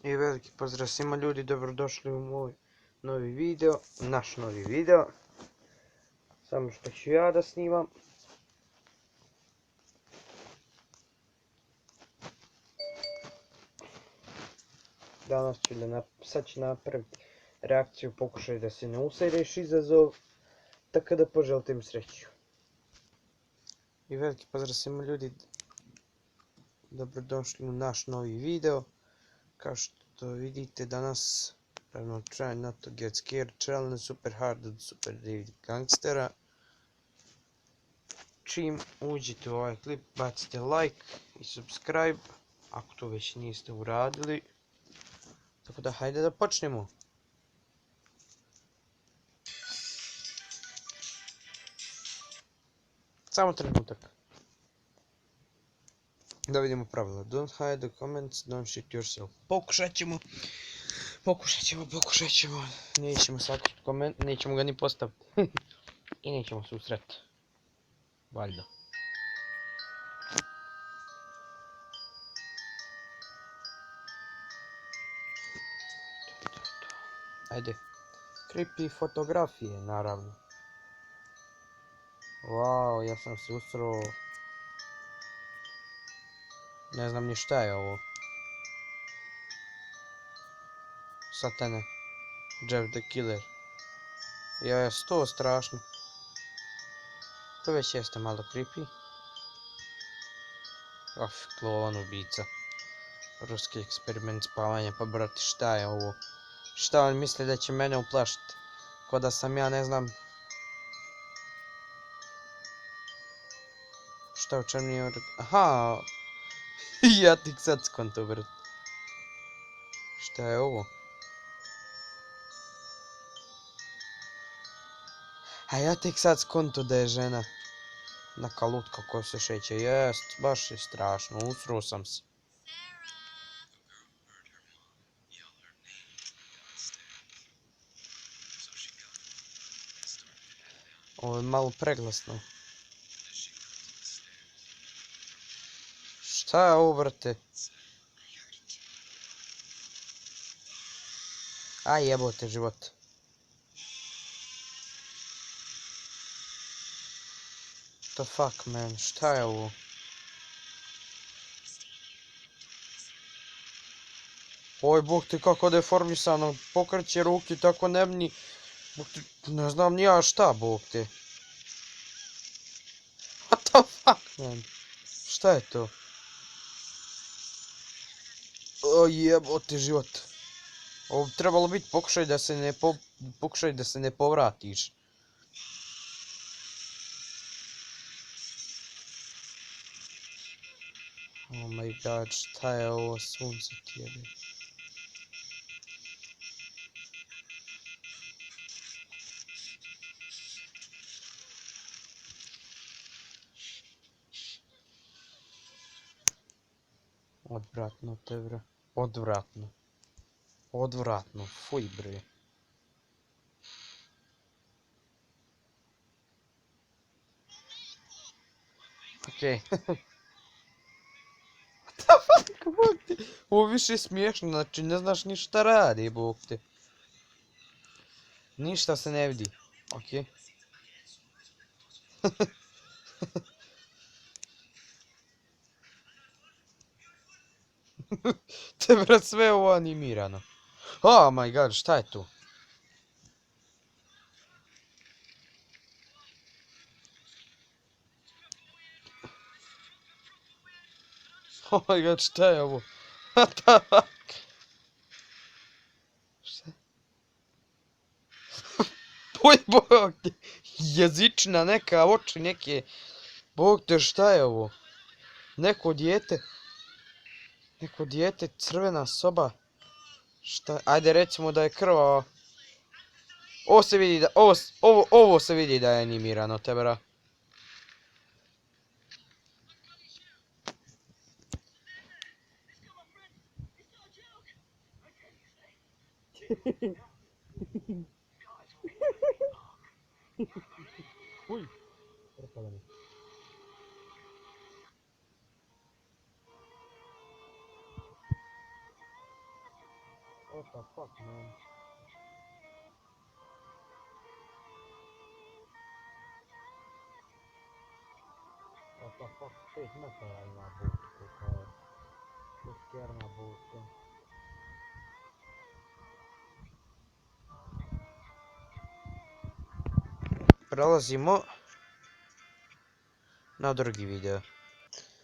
I veliki pozdrav svima ljudi, dobrodošli u moj novi video, naš novi video. Samo što ću ja da snimam. Danas ću sad ću napraviti reakciju, pokušaj da se ne usereš izazov, tako da poželite mi sreću. I veliki pozdrav svima ljudi, dobrodošli u naš novi video. Kao što vidite danas, try not to get scared challenge, super hard od Super David Gangstera. Čim uđete u ovaj klip, bacite like i subscribe, ako to već niste uradili. Tako da, hajde da počnemo. Samo trenutak. Da vidimo pravila. Don't hide the comments, don't shit yourself. Pokušat ćemo. Nećemo sakupiti koment, nećemo ga ni postaviti. I nećemo se usreti. Valjda. Ajde. Creepy fotografije, naravno. Wow, ja sam se usro. Ne znam ni šta je ovo. Satane. Jeff the Killer. Je to strašno. To već jeste malo creepy. Klon ubica. Ruski eksperiment spavanja, pa brate, šta je ovo? Šta on misli da će mene uplašiti? Ko da sam ja, ne znam. Šta u čem nije... Aha! Ja tik sad skonto, brate. Šta je ovo? A ja tek sad skonto da je žena. Neka lutka koja se šeće. Jest, baš je strašno, usro sam se. Ovo je malo preglasno. Šta je ovo, brate? Aj, jebote život. The fuck, man, šta je ovo? Oj, bog ti kako deformisano, pokreće ruke tako nebni. Bog ti, ne znam ni ja šta, bog ti. What the fuck, man? Šta je to? O jebote život. Ovo bi trebalo biti pokušaj da se ne povratiš. Oh my god, šta je ovo, sunce ti jebe. Odvratno te bre. Odvratno. Odvratno, fuj bre. Okej. What the fuck, bog ti. Ovo više je smiješno, znači ne znaš ni šta radi, bog ti. Ništa se ne vidi. Okej. Te brat, sve ovo animirano. Oh my god, šta je tu? Oh my god, šta je ovo? What the fuck? Šta? Oj, bog te. Jezična neka, oči neke. Bog te, šta je ovo? Neko dijete. Neko dijete, crvena soba. Šta? Ajde recimo da je krvava. Ovo se vidi da... Ovo se vidi da je animirano, te bra. Uj. Propala mi. What the fuck, man? What the fuck? 5 metara ima budku, kao je. Šutkerna budka. Prelazimo na drugi video.